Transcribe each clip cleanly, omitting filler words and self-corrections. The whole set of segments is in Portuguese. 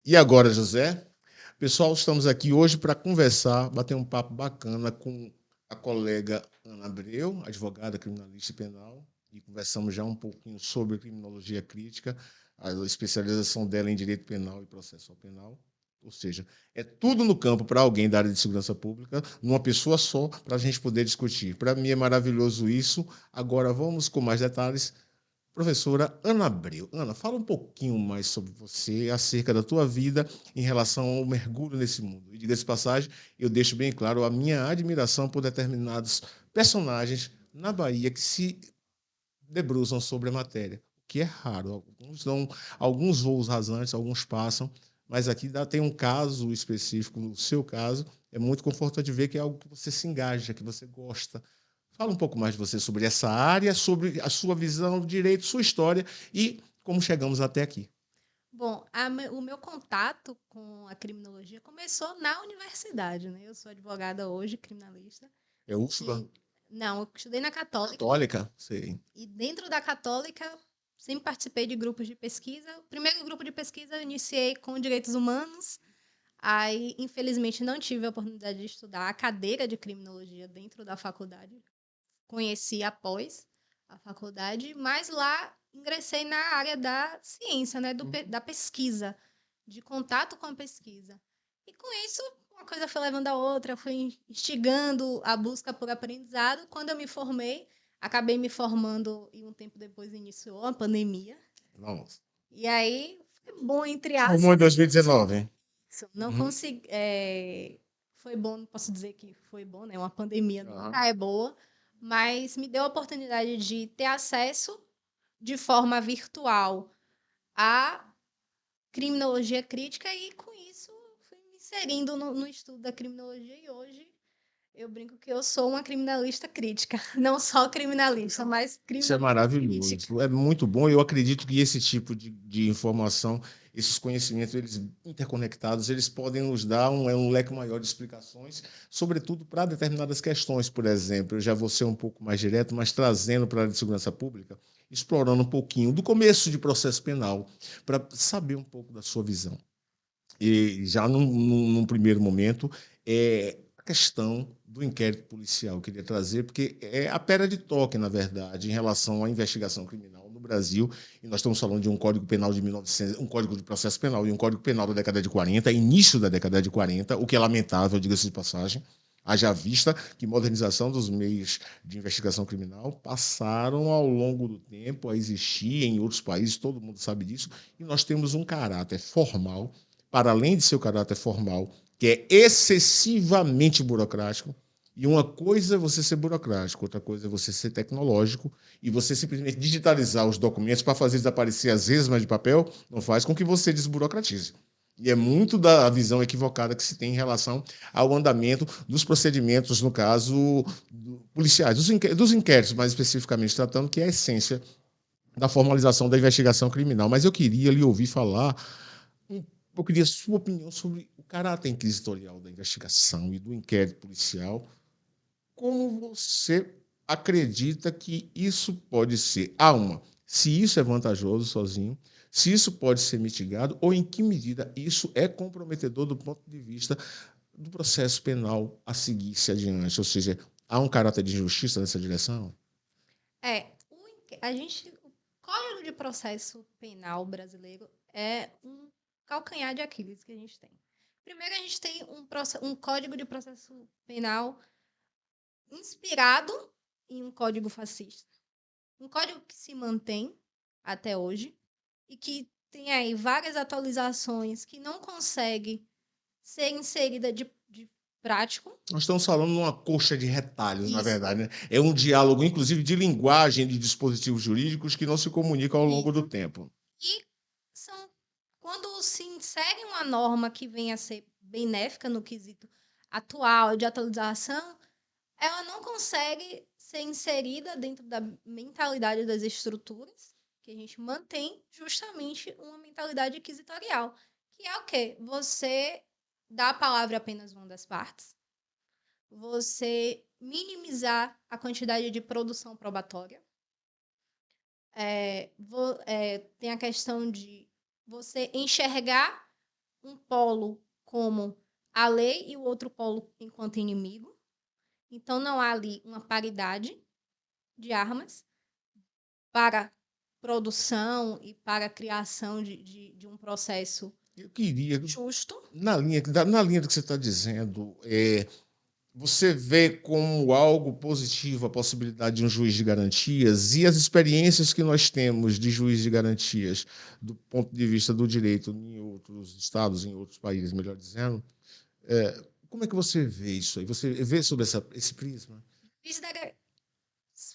E agora, José? Pessoal, estamos aqui hoje para conversar, bater um papo bacana com a colega Ana Abreu, advogada criminalista e penal, e conversamos já um pouquinho sobre criminologia crítica, a especialização dela em direito penal e processual penal. Ou seja, é tudo no campo para alguém da área de segurança pública, numa pessoa só, para a gente poder discutir. Para mim é maravilhoso isso. Agora vamos com mais detalhes. Professora Ana Abreu. Ana, fala um pouquinho mais sobre você, acerca da tua vida em relação ao mergulho nesse mundo. E diga-se de passagem, eu deixo bem claro a minha admiração por determinados personagens na Bahia que se debruçam sobre a matéria, o que é raro. Alguns dão alguns voos rasantes, alguns passam, mas aqui tem um caso específico, no seu caso, é muito confortante ver que é algo que você se engaja, que você gosta. Fala um pouco mais de você sobre essa área, sobre a sua visão do direito, sua história e como chegamos até aqui. Bom, o meu contato com a criminologia começou na universidade, né? Eu sou advogada hoje, criminalista, É Úrsula? e não, eu estudei na Católica, Católica? Sei. e dentro da Católica sempre participei de grupos de pesquisa. O primeiro grupo de pesquisa eu iniciei com direitos humanos, aí infelizmente não tive a oportunidade de estudar a cadeira de criminologia dentro da faculdade, conheci após a faculdade, mas lá ingressei na área da ciência, né, da pesquisa, de contato com a pesquisa. E com isso, uma coisa foi levando a outra, fui instigando a busca por aprendizado. Quando eu me formei, acabei me formando e um tempo depois iniciou a pandemia. Nossa. E aí, foi bom, entre Formou em aspas, 2019. isso. Não Uhum. consegui. Foi bom, não posso dizer que foi bom, né? Uma pandemia Aham. nunca é boa, mas me deu a oportunidade de ter acesso de forma virtual à criminologia crítica e, com isso, fui me inserindo no estudo da criminologia e hoje eu brinco que eu sou uma criminalista crítica. Não só criminalista, mas Isso é criminalista crítica. maravilhoso, é muito bom. Eu acredito que esse tipo de informação, esses conhecimentos, eles interconectados, eles podem nos dar um leque maior de explicações, sobretudo para determinadas questões. Por exemplo, eu já vou ser um pouco mais direto, mas trazendo para a área de segurança pública, explorando um pouquinho do começo de processo penal, para saber um pouco da sua visão. E já num primeiro momento, a questão do inquérito policial eu queria trazer, porque é a pedra de toque, na verdade, em relação à investigação criminal no Brasil, e nós estamos falando de um Código Penal de 1900, um Código de Processo Penal e um Código Penal da década de 40, início da década de 40, o que é lamentável, diga-se de passagem, haja vista que modernização dos meios de investigação criminal passaram ao longo do tempo a existir em outros países, todo mundo sabe disso, e nós temos um caráter formal para além de seu caráter formal, que é excessivamente burocrático. E uma coisa é você ser burocrático, outra coisa é você ser tecnológico e você simplesmente digitalizar os documentos para fazer desaparecer as esmas de papel, não faz com que você desburocratize. E é muito da visão equivocada que se tem em relação ao andamento dos procedimentos, no caso, policiais, dos inquéritos, mais especificamente tratando, que é a essência da formalização da investigação criminal. Mas eu queria lhe ouvir falar eu queria sua opinião sobre o caráter inquisitorial da investigação e do inquérito policial. Como você acredita que isso pode ser? Se isso é vantajoso sozinho, se isso pode ser mitigado, ou em que medida isso é comprometedor do ponto de vista do processo penal a seguir-se adiante? Ou seja, há um caráter de injustiça nessa direção? O Código de Processo Penal brasileiro é um calcanhar de Aquiles que a gente tem. Primeiro, a gente tem um Código de Processo Penal inspirado em um código fascista. Um código que se mantém até hoje e que tem aí várias atualizações que não consegue ser inserida de prático. Nós estamos falando de uma coxa de retalhos, na Isso, verdade, né? É um diálogo, inclusive, de linguagem de dispositivos jurídicos que não se comunicam ao longo do isso. tempo. E são quando se insere uma norma que venha a ser benéfica no quesito atual de atualização, ela não consegue ser inserida dentro da mentalidade das estruturas, que a gente mantém justamente uma mentalidade inquisitorial, que é o quê? Você dá a palavra apenas a uma das partes, você minimizar a quantidade de produção probatória, tem a questão de você enxergar um polo como a lei e o outro polo enquanto inimigo. Então, não há ali uma paridade de armas para produção e para a criação de um processo Eu queria, justo. na linha do que você está dizendo, você vê como algo positivo a possibilidade de um juiz de garantias e as experiências que nós temos de juiz de garantias do ponto de vista do direito em outros estados, em outros países, melhor dizendo, como é que você vê isso aí? Você vê sobre esse prisma?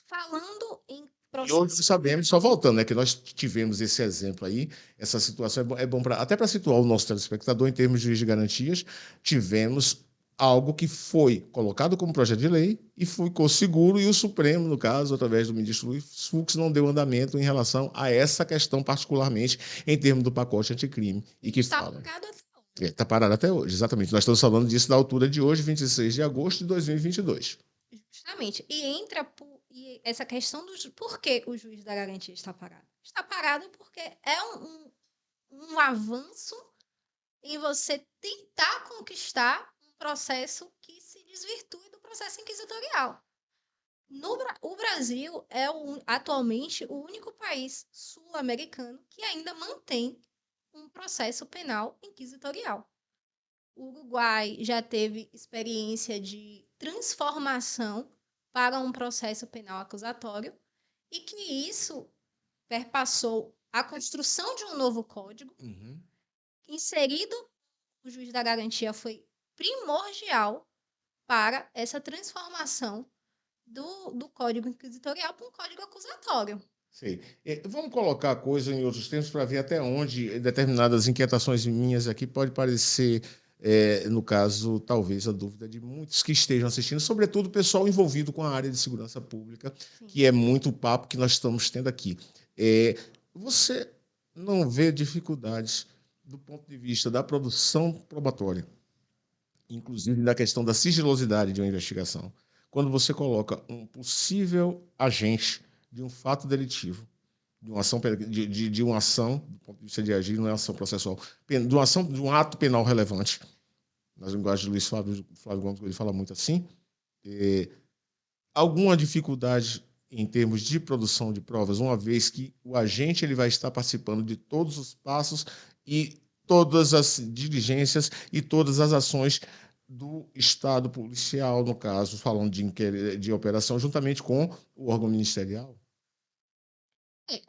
Falando em E hoje nós processo sabemos, só voltando, né, que nós tivemos esse exemplo aí, essa situação é bom até para situar o nosso telespectador em termos de juiz de garantias, tivemos algo que foi colocado como projeto de lei e ficou seguro, e o Supremo, no caso, através do ministro Luiz Fux, não deu andamento em relação a essa questão, particularmente em termos do pacote anticrime, e que está fala. parado até hoje. Está parado até hoje, exatamente. Nós estamos falando disso da altura de hoje, 26 de agosto de 2022. Justamente. E essa questão do por que o juiz da garantia está parado? Está parado porque é um avanço em você tentar conquistar um processo que se desvirtue do processo inquisitorial. O Brasil é atualmente o único país sul-americano que ainda mantém um processo penal inquisitorial. O Uruguai já teve experiência de transformação para um processo penal acusatório e que isso perpassou a construção de um novo código. Inserido o juiz da garantia foi primordial para essa transformação do código inquisitorial para um código acusatório. Sei. Vamos colocar a coisa em outros termos para ver até onde determinadas inquietações minhas aqui pode parecer, no caso, talvez a dúvida de muitos que estejam assistindo, sobretudo o pessoal envolvido com a área de segurança pública, Sim. que é muito o papo que nós estamos tendo aqui. Você não vê dificuldades do ponto de vista da produção probatória, inclusive da questão da sigilosidade de uma investigação, quando você coloca um possível agente de um fato delitivo, de uma ação, do ponto de vista de agir, não é ação processual, de uma ação, de um ato penal relevante, na linguagem de Luiz Flávio Gomes, ele fala muito assim, alguma dificuldade em termos de produção de provas, uma vez que o agente ele vai estar participando de todos os passos e todas as diligências e todas as ações do Estado policial, no caso, falando de operação, juntamente com o órgão ministerial?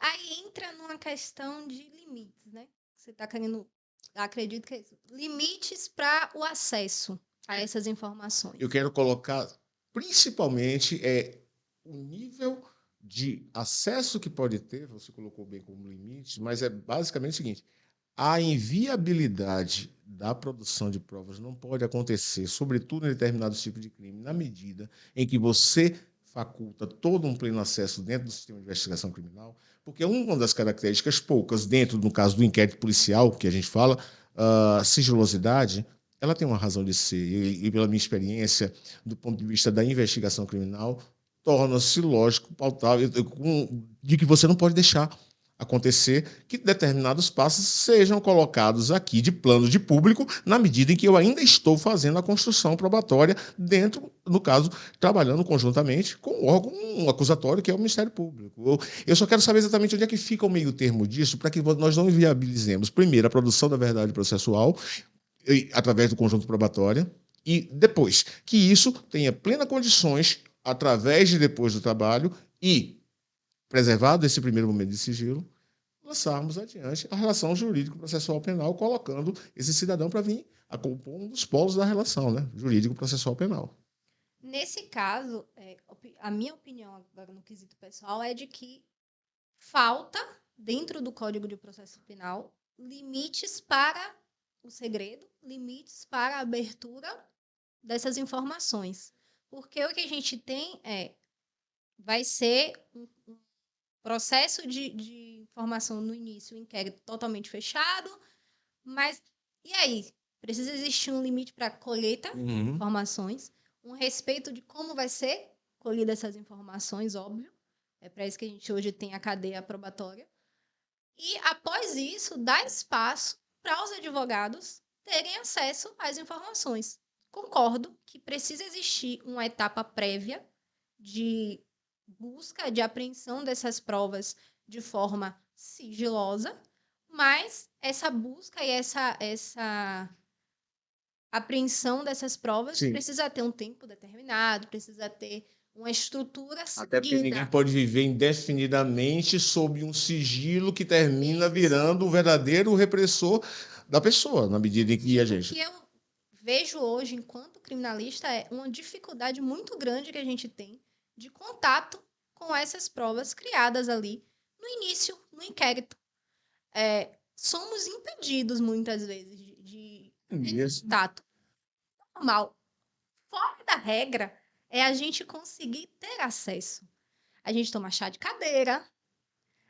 Aí entra numa questão de limites, né? Você está querendo, acredito que é isso. Limites para o acesso a essas informações. Eu quero colocar, principalmente, o nível de acesso que pode ter, você colocou bem como limite, mas é basicamente o seguinte: a inviabilidade da produção de provas não pode acontecer, sobretudo em determinados tipos de crime, na medida em que você faculta todo um pleno acesso dentro do sistema de investigação criminal, porque uma das características poucas dentro, no caso do inquérito policial, que a gente fala, sigilosidade, ela tem uma razão de ser, e pela minha experiência, do ponto de vista da investigação criminal, torna-se lógico, pautável, de que você não pode deixar acontecer que determinados passos sejam colocados aqui de plano de público, na medida em que eu ainda estou fazendo a construção probatória dentro, no caso, trabalhando conjuntamente com o órgão acusatório, que é o Ministério Público. Eu só quero saber exatamente onde é que fica o meio termo disso, para que nós não inviabilizemos, primeiro, a produção da verdade processual, através do conjunto probatório, e depois, que isso tenha plenas condições, através de depois do trabalho, e preservado esse primeiro momento de sigilo, lançarmos adiante a relação jurídico-processual penal, colocando esse cidadão para vir a compor um dos polos da relação, né? Jurídico-processual penal. Nesse caso, a minha opinião agora no quesito pessoal é de que falta, dentro do Código de Processo Penal, limites para o segredo, limites para a abertura dessas informações. Porque o que a gente tem vai ser um processo de informação no início, o inquérito totalmente fechado, mas e aí? Precisa existir um limite para colheita de informações, um respeito de como vai ser colhida essas informações, óbvio. É para isso que a gente hoje tem a cadeia probatória. E, após isso, dá espaço para os advogados terem acesso às informações. Concordo que precisa existir uma etapa prévia de busca, de apreensão dessas provas de forma sigilosa, mas essa busca e essa apreensão dessas provas Sim. precisa ter um tempo determinado, precisa ter uma estrutura Até porque ninguém seguida. pode viver indefinidamente sob um sigilo que termina virando o verdadeiro repressor da pessoa, na medida em que a O gente. que eu vejo hoje, enquanto criminalista, é uma dificuldade muito grande que a gente tem de contato com essas provas criadas ali no início, no inquérito. Somos impedidos, muitas vezes, de ter Isso. contato. Normal. Fora da regra é a gente conseguir ter acesso. A gente toma chá de cadeira,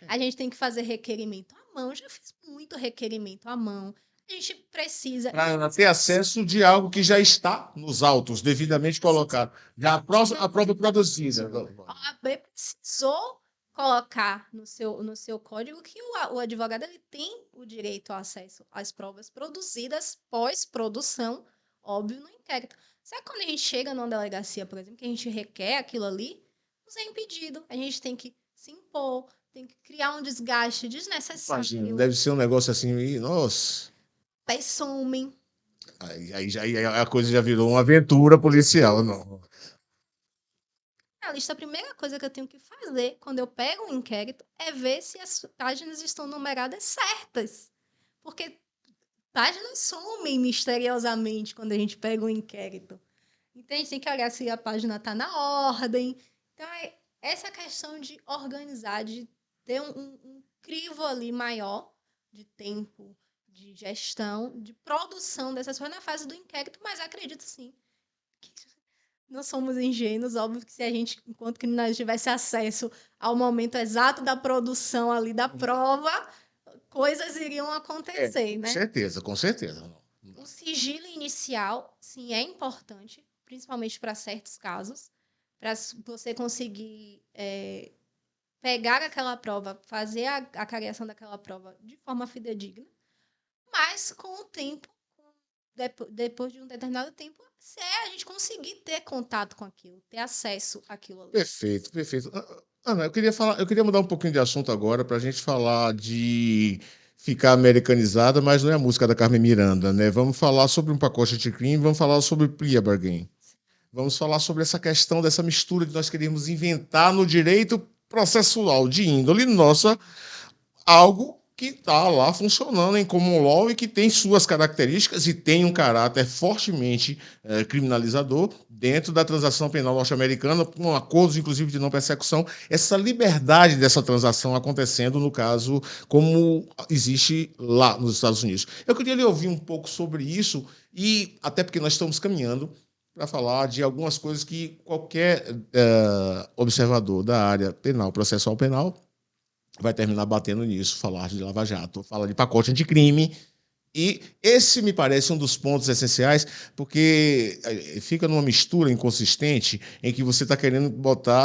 a gente tem que fazer requerimento à mão. Eu já fiz muito requerimento à mão. A gente precisa. Para ter acesso de algo que já está nos autos, devidamente colocado. Já a prova produzida. A OAB precisou colocar no seu código que o advogado ele tem o direito ao acesso às provas produzidas pós-produção, óbvio, no inquérito. Sabe quando a gente chega numa delegacia, por exemplo, que a gente requer aquilo ali, nos é impedido. A gente tem que se impor, tem que criar um desgaste Imagina, desnecessário. deve ser um negócio assim, nossa. Pés somem. Aí a coisa já virou uma aventura policial, não. A lista, a primeira coisa que eu tenho que fazer quando eu pego um inquérito é ver se as páginas estão numeradas certas. Porque páginas somem misteriosamente quando a gente pega um inquérito. Então, a gente tem que olhar se a página está na ordem. Então, essa questão de organizar, de ter um crivo ali maior de tempo, de gestão, de produção dessas coisas na fase do inquérito, mas acredito sim que não somos ingênuos. Óbvio que se a gente, enquanto criminalista, tivesse acesso ao momento exato da produção ali da prova, coisas iriam acontecer, Com né? certeza, com certeza. O sigilo inicial, sim, é importante, principalmente para certos casos, para você conseguir pegar aquela prova, fazer a criação daquela prova de forma fidedigna, mas com o tempo, depois de um determinado tempo, se a gente conseguir ter contato com aquilo, ter acesso àquilo ali. Perfeito, perfeito. Ana, eu queria mudar um pouquinho de assunto agora para a gente falar de ficar americanizada, mas não é a música da Carmen Miranda, né? Vamos falar sobre um pacote de crime, vamos falar sobre plea bargain. Vamos falar sobre essa questão dessa mistura de nós queremos inventar no direito processual de índole nossa algo que está lá funcionando em common law e que tem suas características e tem um caráter fortemente criminalizador dentro da transação penal norte-americana, com acordos, inclusive, de não persecução, essa liberdade dessa transação acontecendo, no caso, como existe lá nos Estados Unidos. Eu queria lhe ouvir um pouco sobre isso, e até porque nós estamos caminhando para falar de algumas coisas que qualquer observador da área penal, processual penal, vai terminar batendo nisso, falar de Lava Jato, falar de pacote anticrime. E esse me parece um dos pontos essenciais, porque fica numa mistura inconsistente em que você está querendo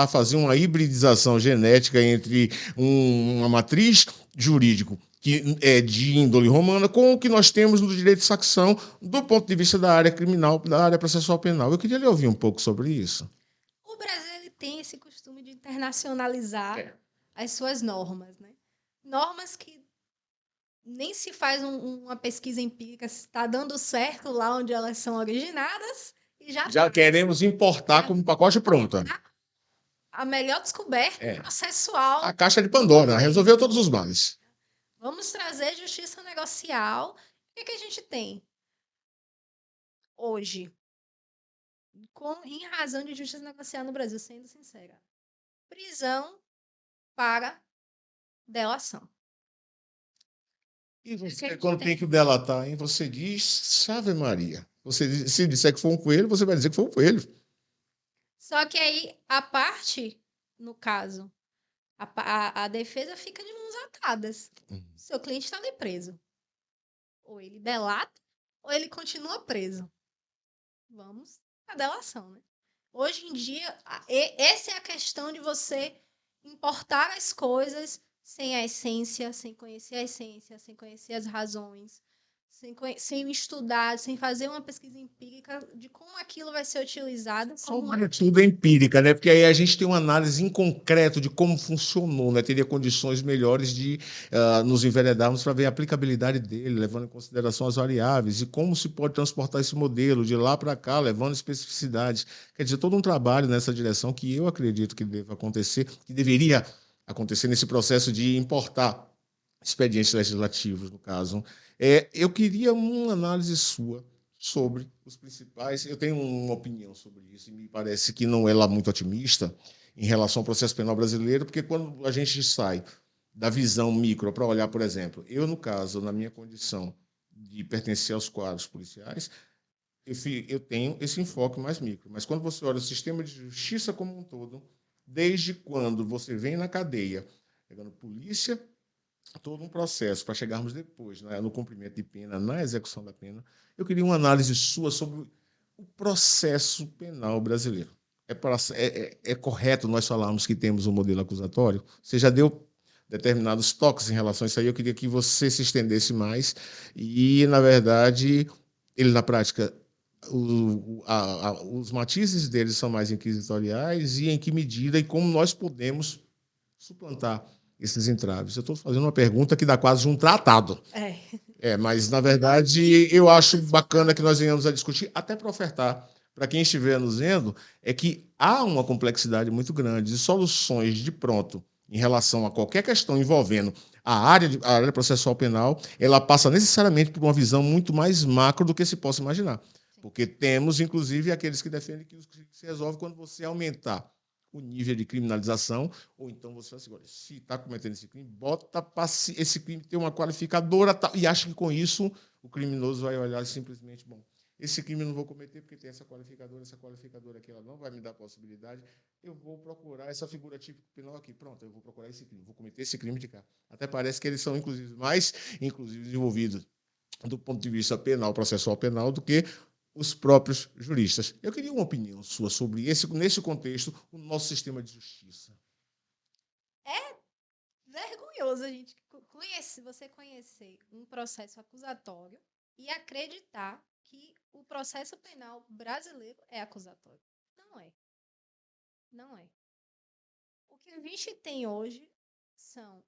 fazer uma hibridização genética entre uma matriz jurídico que é de índole romana com o que nós temos no direito saxão do ponto de vista da área criminal, da área processual penal. Eu queria lhe ouvir um pouco sobre isso. O Brasil ele tem esse costume de internacionalizar as suas normas, né? Normas que nem se faz uma pesquisa empírica se está dando certo lá onde elas são originadas e Já queremos importar como pacote pronto. A melhor descoberta processual. A caixa de Pandora resolveu todos os males. Vamos trazer justiça negocial. O que a gente tem hoje, em razão de justiça negocial no Brasil, sendo sincera? Prisão para delação. E você, quando tem que delatar, hein, você diz, Ave Maria. Se disser que foi um coelho, você vai dizer que foi um coelho. Só que aí, a parte, no caso, a defesa fica de mãos atadas. Seu cliente está ali preso. Ou ele delata, ou ele continua preso. Vamos à delação, né? Hoje em dia, essa é a questão de você importar as coisas sem a essência, sem conhecer a essência, sem conhecer as razões. sem estudar, sem fazer uma pesquisa empírica de como aquilo vai ser utilizado. Sobretudo empírica, né? Porque aí a gente tem uma análise em concreto de como funcionou, né? Teria condições melhores de nos enveredarmos para ver a aplicabilidade dele, levando em consideração as variáveis e como se pode transportar esse modelo de lá para cá, levando especificidades. Quer dizer, todo um trabalho nessa direção que eu acredito que deve acontecer, que deveria acontecer nesse processo de importar expedientes legislativos, no caso. Eu queria uma análise sua sobre os principais. Eu tenho uma opinião sobre isso e me parece que não é lá muito otimista em relação ao processo penal brasileiro, porque quando a gente sai da visão micro para olhar, por exemplo, eu, no caso, na minha condição de pertencer aos quadros policiais, eu tenho esse enfoque mais micro. Mas quando você olha o sistema de justiça como um todo, desde quando você vem na cadeia, pegando polícia, todo um processo para chegarmos depois, né, no cumprimento de pena, na execução da pena, eu queria uma análise sua sobre o processo penal brasileiro. É correto nós falarmos que temos um modelo acusatório? Você já deu determinados toques em relação a isso aí, eu queria que você se estendesse mais e, na verdade, ele na prática, os matizes deles são mais inquisitoriais e em que medida e como nós podemos suplantar esses entraves. Eu estou fazendo uma pergunta que dá quase um tratado. Mas, na verdade, eu acho bacana que nós venhamos a discutir, até para ofertar para quem estiver nos vendo, é que há uma complexidade muito grande de soluções de pronto em relação a qualquer questão envolvendo a área processual penal, ela passa necessariamente por uma visão muito mais macro do que se possa imaginar. Porque temos, inclusive, aqueles que defendem que se resolve quando você aumentar o nível de criminalização, ou então você fala assim, olha, se está cometendo esse crime, bota para esse crime ter uma qualificadora e acha que com isso o criminoso vai olhar simplesmente, bom, esse crime eu não vou cometer porque tem essa qualificadora aqui ela não vai me dar possibilidade, eu vou procurar essa figura típica penal aqui, pronto, eu vou procurar esse crime, vou cometer esse crime de cá. Até parece que eles são, inclusive, mais desenvolvidos do ponto de vista penal, processual penal, do que os próprios juristas. Eu queria uma opinião sua sobre nesse contexto, o nosso sistema de justiça. É vergonhoso a gente você conhecer um processo acusatório e acreditar que o processo penal brasileiro é acusatório. Não é. Não é. O que a gente tem hoje são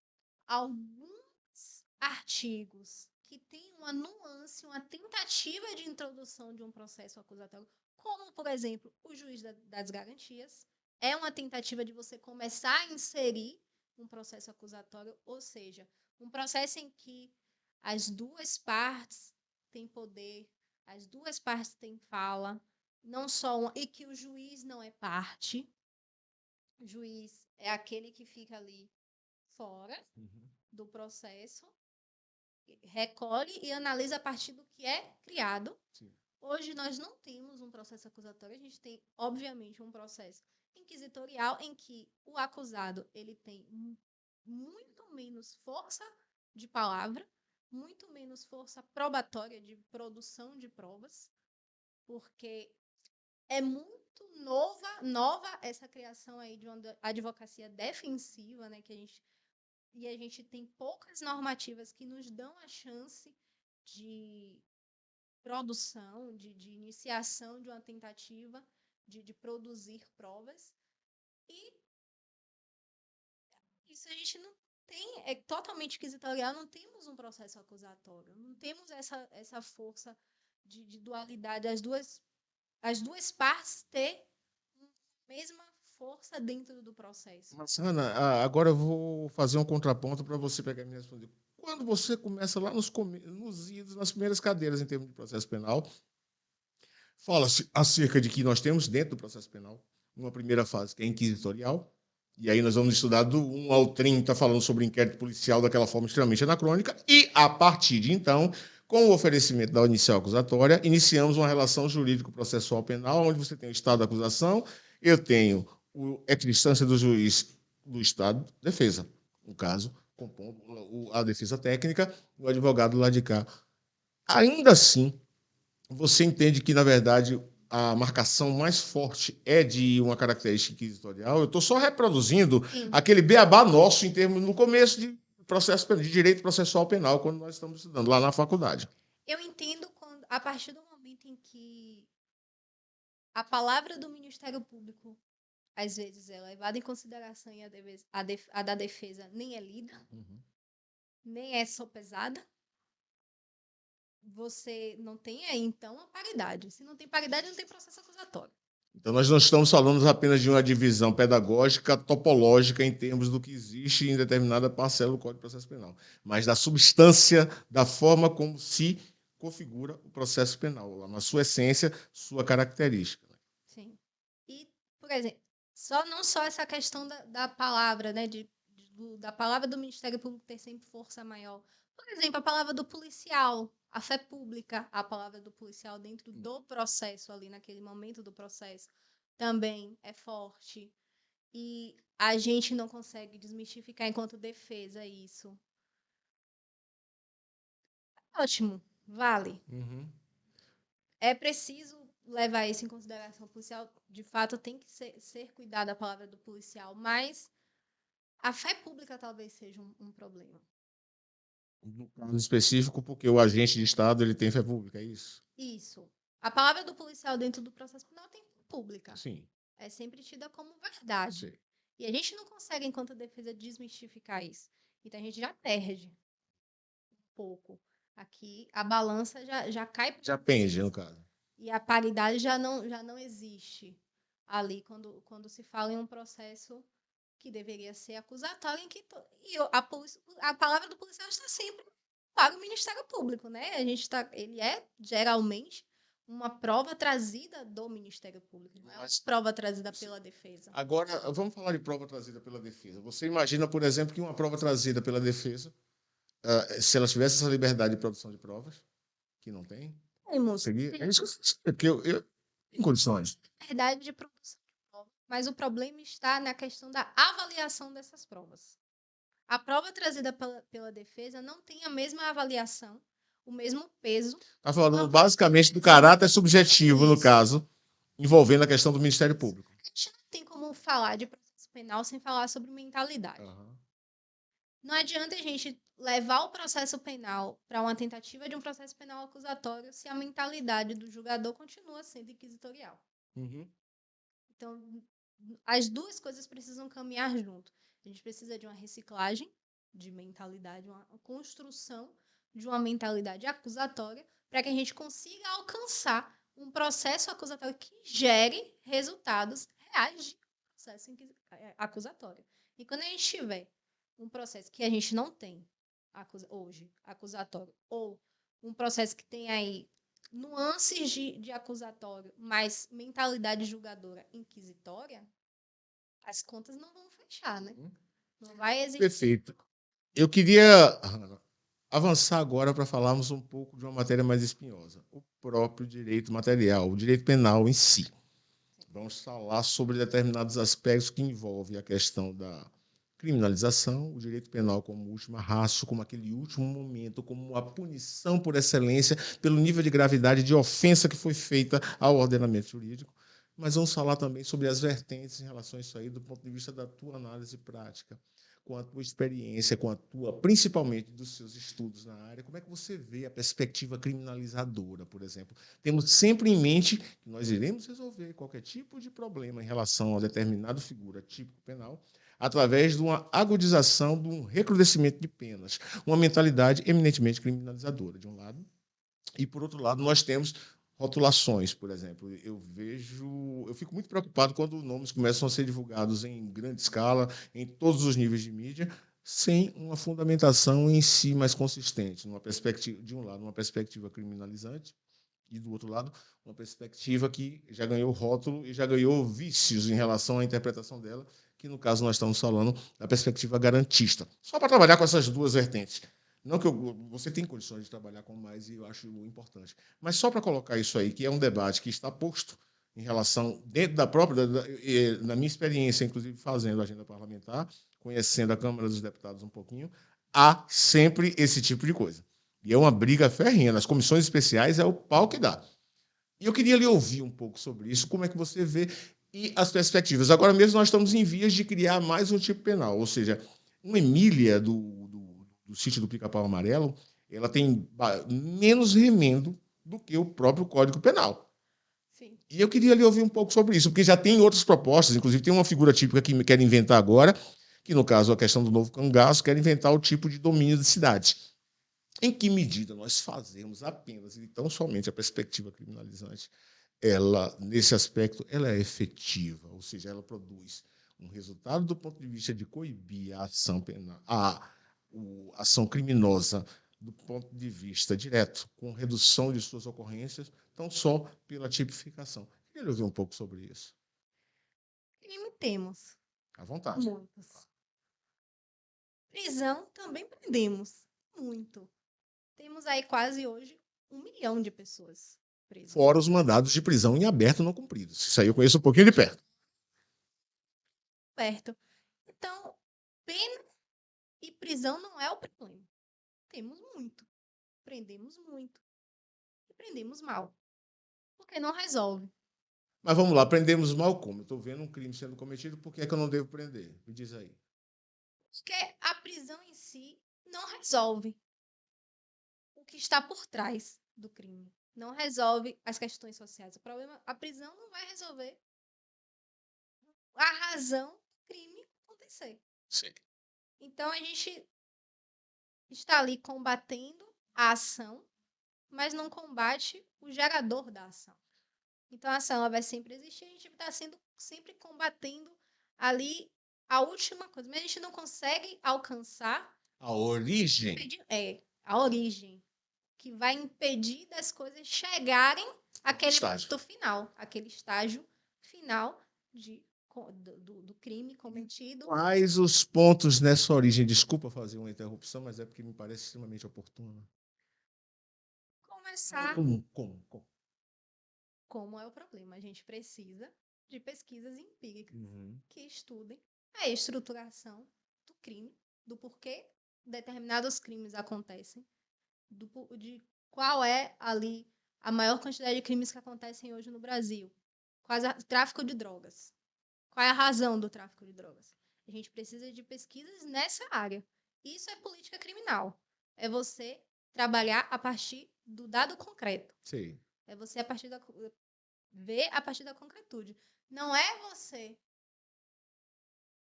alguns artigos que têm uma nuance, uma tentativa de introdução de um processo acusatório, como, por exemplo, o juiz das garantias. É uma tentativa de você começar a inserir um processo acusatório, ou seja, um processo em que as duas partes têm poder, as duas partes têm fala, não só uma, e que o juiz não é parte. O juiz é aquele que fica ali fora do processo, recolhe e analisa a partir do que é criado. Sim. Hoje nós não temos um processo acusatório, a gente tem, obviamente, um processo inquisitorial em que o acusado ele tem muito menos força de palavra, muito menos força probatória de produção de provas, porque é muito nova essa criação aí de uma advocacia defensiva, né, e a gente tem poucas normativas que nos dão a chance de produção, de iniciação de uma tentativa de produzir provas. E isso a gente não tem, é totalmente inquisitorial, não temos um processo acusatório, não temos essa força de dualidade, as duas partes ter a mesma força dentro do processo. Mas, Ana, agora eu vou fazer um contraponto para você pegar e me responder. Quando você começa lá nos idos, nas primeiras cadeiras em termos de processo penal, fala-se acerca de que nós temos dentro do processo penal uma primeira fase que é inquisitorial, e aí nós vamos estudar do 1 ao 30, falando sobre inquérito policial daquela forma extremamente anacrônica, e a partir de então, com o oferecimento da inicial acusatória, iniciamos uma relação jurídico-processual penal, onde você tem o estado da acusação, eu tenho a equidistância do juiz do estado de defesa, no caso, compondo a defesa técnica, o advogado lá de cá. Ainda assim, você entende que, na verdade, a marcação mais forte é de uma característica inquisitorial? Eu estou só reproduzindo aquele beabá nosso em termos no começo de processo penal, de direito processual penal, quando nós estamos estudando lá na faculdade. Eu entendo quando, a partir do momento em que a palavra do Ministério Público, às vezes, é levada em consideração e a da defesa nem é lida, nem é sopesada, você não tem aí, então, a paridade. Se não tem paridade, não tem processo acusatório. Então, nós não estamos falando apenas de uma divisão pedagógica, topológica, em termos do que existe em determinada parcela do Código de Processo Penal, mas da substância, da forma como se configura o processo penal, lá na sua essência, sua característica. Sim. E, por exemplo, não só essa questão da palavra, né, da palavra do Ministério Público ter sempre força maior. Por exemplo, a palavra do policial, a fé pública, a palavra do policial dentro do processo ali, naquele momento do processo, também é forte. E a gente não consegue desmistificar enquanto defesa isso. Ótimo, vale. É preciso levar isso em consideração. O policial, de fato, tem que ser cuidado a palavra do policial, mas a fé pública talvez seja um problema. No caso específico, porque o agente de Estado ele tem fé pública, é isso? Isso. A palavra do policial dentro do processo penal tem fé pública. Sim. É sempre tida como verdade. Sim. E a gente não consegue, enquanto defesa, desmistificar isso. Então a gente já perde um pouco. Aqui a balança já cai. Já pende, no caso. E a paridade já não existe ali quando se fala em um processo que deveria ser acusatório, a palavra do policial está sempre para o Ministério Público, né? Ele é geralmente uma prova trazida do Ministério Público, não é uma prova trazida pela defesa. Agora, vamos falar de prova trazida pela defesa. Você imagina, por exemplo, que uma prova trazida pela defesa, se ela tivesse essa liberdade de produção de provas, que não tem, seria... É isso que eu em condições. Verdade de produção de provas, mas o problema está na questão da avaliação dessas provas. A prova trazida pela defesa não tem a mesma avaliação, o mesmo peso. Está falando basicamente do caráter subjetivo, no caso, envolvendo a questão do Ministério Público. A gente não tem como falar de processo penal sem falar sobre mentalidade. Não adianta a gente levar o processo penal para uma tentativa de um processo penal acusatório se a mentalidade do julgador continua sendo inquisitorial. Então, as duas coisas precisam caminhar junto. A gente precisa de uma reciclagem de mentalidade, uma construção de uma mentalidade acusatória para que a gente consiga alcançar um processo acusatório que gere resultados reais de processo acusatório. E quando a gente tiver um processo que a gente não tem hoje, acusatório, ou um processo que tem aí nuances de acusatório, mas mentalidade julgadora inquisitória, as contas não vão fechar, né? Não vai existir. Perfeito. Eu queria avançar agora para falarmos um pouco de uma matéria mais espinhosa, o próprio direito material, o direito penal em si. Vamos falar sobre determinados aspectos que envolvem a questão da criminalização, o direito penal como última ratio, como aquele último momento, como a punição por excelência, pelo nível de gravidade de ofensa que foi feita ao ordenamento jurídico. Mas vamos falar também sobre as vertentes em relação a isso aí, do ponto de vista da tua análise prática, com a tua experiência, principalmente dos seus estudos na área. Como é que você vê a perspectiva criminalizadora, por exemplo? Temos sempre em mente que nós iremos resolver qualquer tipo de problema em relação a determinada figura típico penal através de uma agudização, de um recrudescimento de penas, uma mentalidade eminentemente criminalizadora, de um lado. E, por outro lado, nós temos rotulações, por exemplo. Eu fico muito preocupado quando nomes começam a ser divulgados em grande escala, em todos os níveis de mídia, sem uma fundamentação em si mais consistente, numa perspectiva, de um lado, uma perspectiva criminalizante, e do outro lado, uma perspectiva que já ganhou rótulo e já ganhou vícios em relação à interpretação dela, que no caso nós estamos falando da perspectiva garantista. Só para trabalhar com essas duas vertentes. Não que você tem condições de trabalhar com mais, e eu acho importante. Mas só para colocar isso aí, que é um debate que está posto em relação, dentro da própria, da minha experiência, inclusive fazendo a agenda parlamentar, conhecendo a Câmara dos Deputados um pouquinho, há sempre esse tipo de coisa. E é uma briga ferrenha. Nas comissões especiais é o pau que dá. E eu queria lhe ouvir um pouco sobre isso, como é que você vê e as perspectivas. Agora mesmo nós estamos em vias de criar mais um tipo penal, ou seja, uma Emília do sítio do Pica-Pau Amarelo, ela tem menos remendo do que o próprio Código Penal. Sim. E eu queria lhe ouvir um pouco sobre isso, porque já tem outras propostas, inclusive tem uma figura típica que quer inventar agora, que no caso a questão do novo cangaço, quer inventar o tipo de domínio de cidade. Em que medida nós fazemos apenas e tão somente a perspectiva criminalizante, ela, nesse aspecto, ela é efetiva, ou seja, ela produz um resultado do ponto de vista de coibir a ação penal, a ação criminosa do ponto de vista direto, com redução de suas ocorrências, tão só pela tipificação. Queria ouvir um pouco sobre isso. Crime temos. À vontade. Muitos. Prisão também prendemos. Muito. Temos aí quase hoje 1 milhão de pessoas presas. Fora os mandados de prisão em aberto não cumpridos. Isso aí eu conheço um pouquinho de perto. Perto. Então, pena e prisão não é o problema. Temos muito. Prendemos muito. E prendemos mal. Porque não resolve. Mas vamos lá, prendemos mal como? Eu estou vendo um crime sendo cometido, por que é que eu não devo prender? Me diz aí. Porque a prisão em si não resolve o que está por trás do crime. Não resolve as questões sociais. O problema, a prisão não vai resolver a razão do crime acontecer. Sim. Então a gente está ali combatendo a ação, mas não combate o gerador da ação. Então a ação ela vai sempre existir, a gente está sempre combatendo ali a última coisa, mas a gente não consegue alcançar A origem. a origem, que vai impedir das coisas chegarem àquele ponto final, aquele estágio final do crime cometido. Quais os pontos nessa origem? Desculpa fazer uma interrupção, mas é porque me parece extremamente oportuno. Começar. Como é o problema? A gente precisa de pesquisas empíricas que estudem a estruturação do crime, do porquê determinados crimes acontecem, de qual é ali a maior quantidade de crimes que acontecem hoje no Brasil. Quais o tráfico de drogas. Qual é a razão do tráfico de drogas? A gente precisa de pesquisas nessa área. Isso é política criminal. É você trabalhar a partir do dado concreto. Sim. É você ver a partir da concretude. Não é você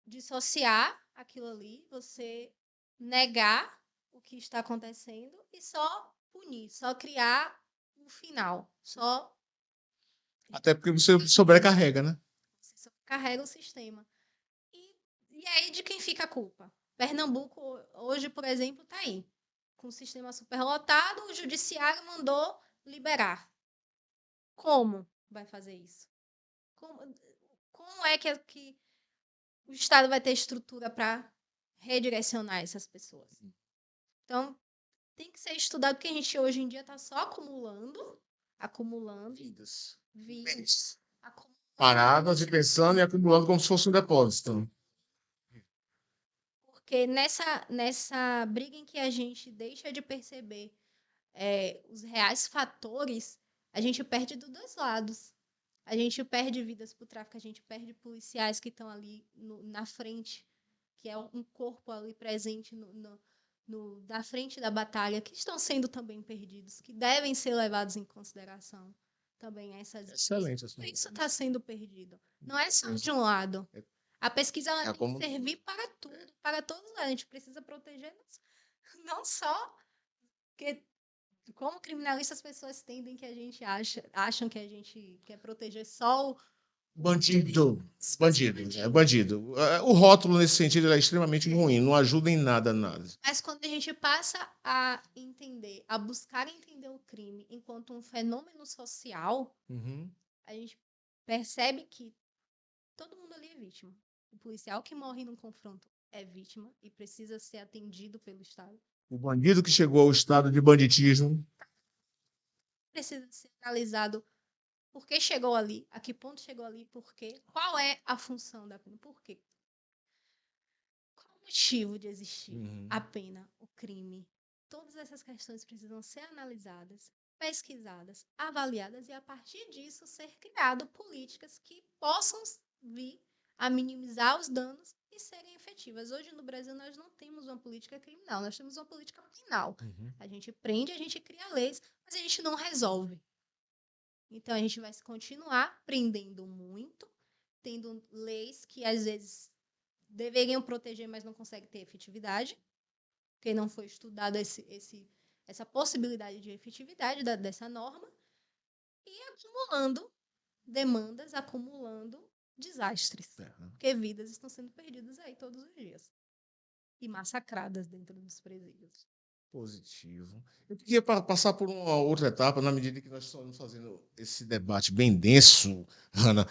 dissociar aquilo ali, você negar o que está acontecendo e só punir, só criar um final, só Até porque você sobrecarrega, né? você sobrecarrega o sistema. E aí de quem fica a culpa? Pernambuco hoje, por exemplo, está aí, com o sistema superlotado, o judiciário mandou liberar. Como vai fazer isso? Como é que o Estado vai ter estrutura para redirecionar essas pessoas? Então, tem que ser estudado, porque a gente hoje em dia está só acumulando Vidas. acumulando. Paradas e pensando e acumulando como se fosse um depósito. Porque nessa briga em que a gente deixa de perceber os reais fatores, a gente perde dos dois lados. A gente perde vidas para o tráfico, a gente perde policiais que estão ali na frente, que é um corpo ali presente na frente da batalha, que estão sendo também perdidos, que devem ser levados em consideração também essas. Excelente. Isso está sendo perdido. Não é só de um lado. A pesquisa ela tem que servir para tudo, para todos. A gente precisa proteger não só porque como criminalistas as pessoas tendem que a gente acham que a gente quer proteger só o bandido. O rótulo nesse sentido é extremamente ruim, não ajuda em nada. Mas quando a gente passa a entender, a buscar entender o crime enquanto um fenômeno social, a gente percebe que todo mundo ali é vítima. O policial que morre num confronto é vítima e precisa ser atendido pelo Estado. O bandido que chegou ao estado de banditismo precisa ser analisado por que chegou ali, a que ponto chegou ali, por quê, qual é a função da pena, por quê. Qual o motivo de existir a pena, o crime. Todas essas questões precisam ser analisadas, pesquisadas, avaliadas e, a partir disso, ser criado políticas que possam vir a minimizar os danos e serem efetivas. efetivas. Hoje, no Brasil, nós não temos uma política criminal, nós temos uma política penal. Uhum. A gente prende, a gente cria leis, mas a gente não resolve. Então, a gente vai continuar prendendo muito, tendo leis que, às vezes, deveriam proteger, mas não conseguem ter efetividade, porque não foi estudada essa possibilidade de efetividade dessa norma, e acumulando demandas, acumulando desastres, porque vidas estão sendo perdidas aí todos os dias e massacradas dentro dos presídios. Positivo. Eu queria passar por uma outra etapa, na medida que nós estamos fazendo esse debate bem denso, Hanna,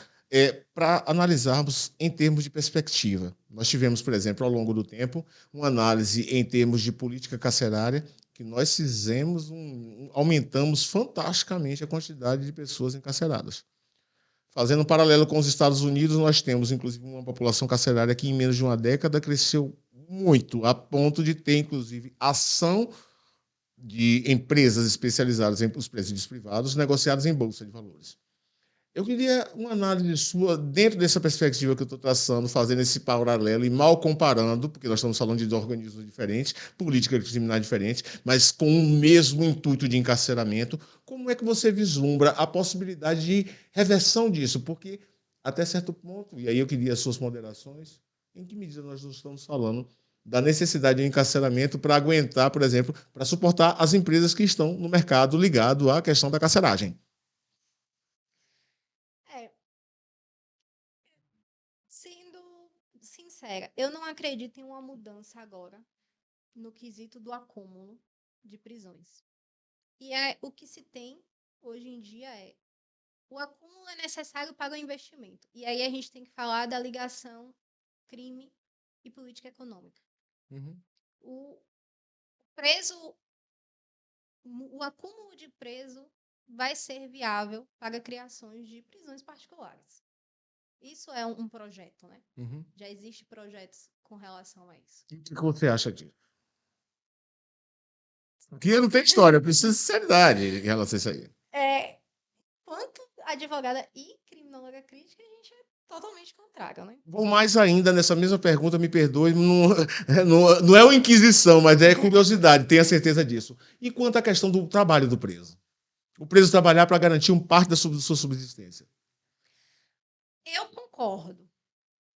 para analisarmos em termos de perspectiva. Nós tivemos, por exemplo, ao longo do tempo, uma análise em termos de política carcerária, que nós fizemos, aumentamos fantasticamente a quantidade de pessoas encarceradas. Fazendo um paralelo com os Estados Unidos, nós temos, inclusive, uma população carcerária que, em menos de uma década, cresceu muito, a ponto de ter, inclusive, ação de empresas especializadas em os presídios privados negociados em bolsa de valores. Eu queria uma análise sua dentro dessa perspectiva que eu estou traçando, fazendo esse paralelo e mal comparando, porque nós estamos falando de organismos diferentes, políticas criminais diferentes, mas com o mesmo intuito de encarceramento. Como é que você vislumbra a possibilidade de reversão disso? Porque, até certo ponto, e aí eu queria as suas moderações, em que medida nós não estamos falando da necessidade de encarceramento para aguentar, por exemplo, para suportar as empresas que estão no mercado ligado à questão da carceragem? Sendo sincera, eu não acredito em uma mudança agora no quesito do acúmulo de prisões. E o que se tem hoje em dia o acúmulo é necessário para o investimento. E aí a gente tem que falar da ligação crime e política econômica. Uhum. O acúmulo de preso vai ser viável para criações de prisões particulares. Isso é um projeto, né? Uhum. Já existem projetos com relação a isso. O que você acha disso? Aqui não tem história, precisa de sinceridade em relação a isso aí. Quanto advogada e criminóloga crítica, a gente é totalmente contrário, né? Vou mais ainda nessa mesma pergunta, me perdoe, não é uma inquisição, mas é curiosidade, tenha certeza disso. E quanto à questão do trabalho do preso? O preso trabalhar para garantir parte da sua subsistência. Eu concordo.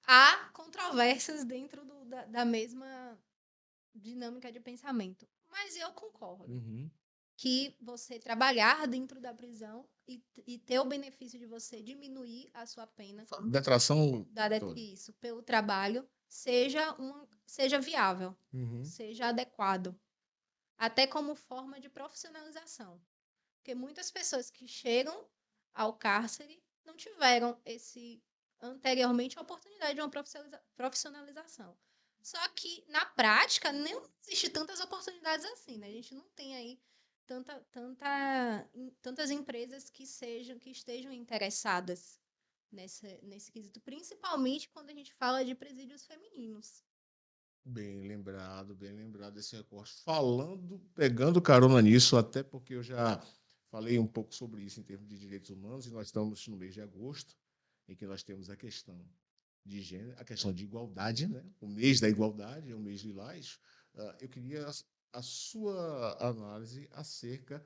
Há controvérsias dentro da mesma dinâmica de pensamento, mas eu concordo. Uhum. Que você trabalhar dentro da prisão e ter o benefício de você diminuir a sua pena Detração. isso pelo trabalho seja viável, Uhum. seja adequado, até como forma de profissionalização, porque muitas pessoas que chegam ao cárcere não tiveram anteriormente a oportunidade de uma profissionalização. Só que na prática não existe tantas oportunidades assim, né? A gente não tem aí tantas empresas que estejam interessadas nesse quesito, principalmente quando a gente fala de presídios femininos. Bem lembrado esse recorte. Pegando carona nisso, até porque eu já falei um pouco sobre isso em termos de direitos humanos, e nós estamos no mês de agosto, em que nós temos a questão de gênero, a questão de igualdade, né? O mês da igualdade, é o mês lilás. Eu queria a sua análise acerca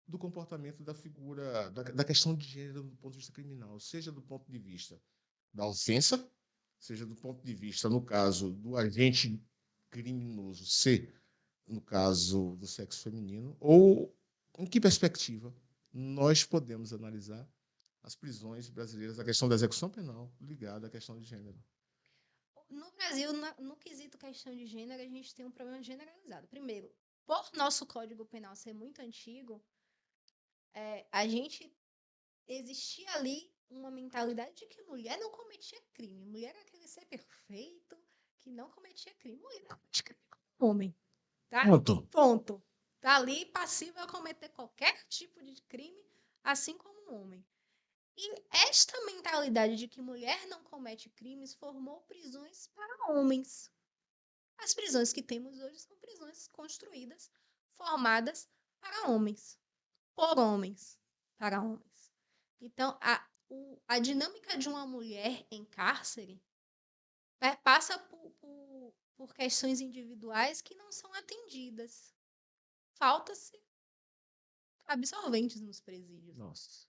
do comportamento da figura, da questão de gênero do ponto de vista criminal, seja do ponto de vista da ofensa, seja do ponto de vista, no caso, do agente criminoso ser, no caso do sexo feminino, ou em que perspectiva nós podemos analisar as prisões brasileiras, a questão da execução penal ligada à questão de gênero. No Brasil, no quesito questão de gênero, a gente tem um problema generalizado. Primeiro, por nosso Código Penal ser muito antigo, a gente existia ali uma mentalidade de que mulher não cometia crime. Mulher era aquele ser perfeito que não cometia crime. Mulher não cometia crime como homem. Tá? Ponto. Tá ali passível a cometer qualquer tipo de crime, assim como um homem. E esta mentalidade de que mulher não comete crimes formou prisões para homens. As prisões que temos hoje são prisões construídas, formadas para homens, por homens, para homens. Então, a dinâmica de uma mulher em cárcere passa por questões individuais que não são atendidas. Falta-se absorventes nos presídios, Nossa.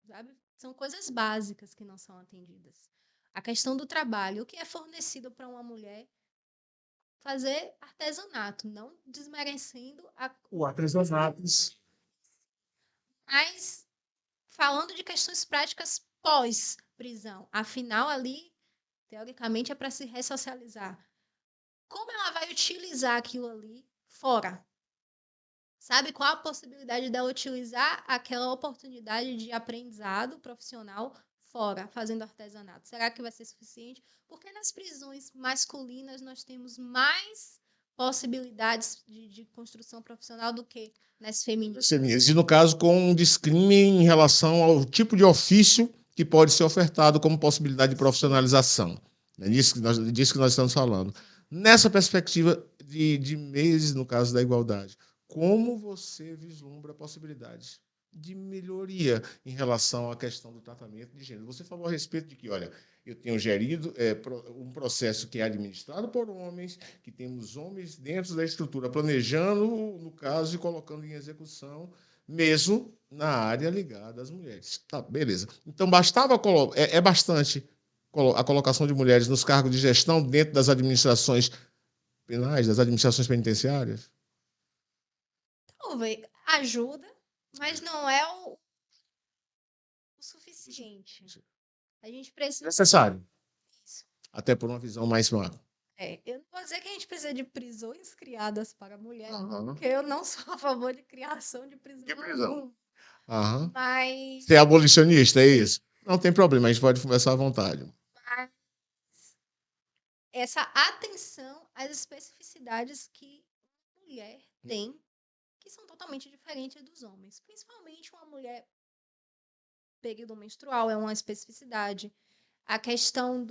sabe? São coisas básicas que não são atendidas. A questão do trabalho, o que é fornecido para uma mulher fazer artesanato, não desmerecendo O artesanato. mas falando de questões práticas pós-prisão. Afinal, ali, teoricamente, é para se ressocializar. Como ela vai utilizar aquilo ali fora? Sabe qual a possibilidade dela utilizar aquela oportunidade de aprendizado profissional fora, fazendo artesanato? Será que vai ser suficiente? Porque nas prisões masculinas nós temos mais possibilidades de construção profissional do que nas femininas. E no caso, com um discrime em relação ao tipo de ofício que pode ser ofertado como possibilidade de profissionalização. É disso que nós estamos falando. Nessa perspectiva de meses, no caso da igualdade, como você vislumbra a possibilidade de melhoria em relação à questão do tratamento de gênero? Você falou a respeito de que, olha, eu tenho gerido um processo que é administrado por homens, que temos homens dentro da estrutura planejando, no caso, e colocando em execução, mesmo na área ligada às mulheres. Tá, beleza. Então, bastante a colocação de mulheres nos cargos de gestão dentro das administrações penais, das administrações penitenciárias? Talvez ajuda, mas não é o suficiente. A gente precisa Necessário, disso. até por uma visão mais macro. Eu não vou dizer que a gente precisa de prisões criadas para mulheres, Aham. porque eu não sou a favor de criação de prisão Que prisão? nenhuma. Aham. Mas, Você é abolicionista, é isso? Não tem problema, a gente pode conversar à vontade. mas essa atenção às especificidades que a mulher tem, que são totalmente diferentes dos homens. Principalmente uma mulher período menstrual é uma especificidade. A questão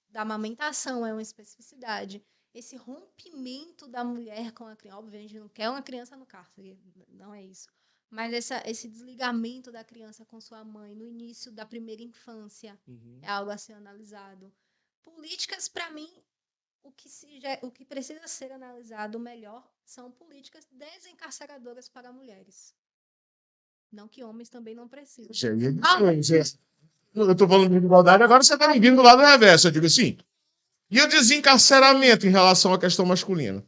da amamentação é uma especificidade. Esse rompimento da mulher com a criança, óbvio, a gente não quer uma criança no cárcere, não é isso. Mas esse desligamento da criança com sua mãe no início da primeira infância é algo a ser analisado. Políticas, para mim, o que precisa ser analisado melhor são políticas desencarceradoras para mulheres. Não que homens também não precisem. Eu estou falando de igualdade, agora você está me vindo do lado reverso. Eu digo assim. E o desencarceramento em relação à questão masculina?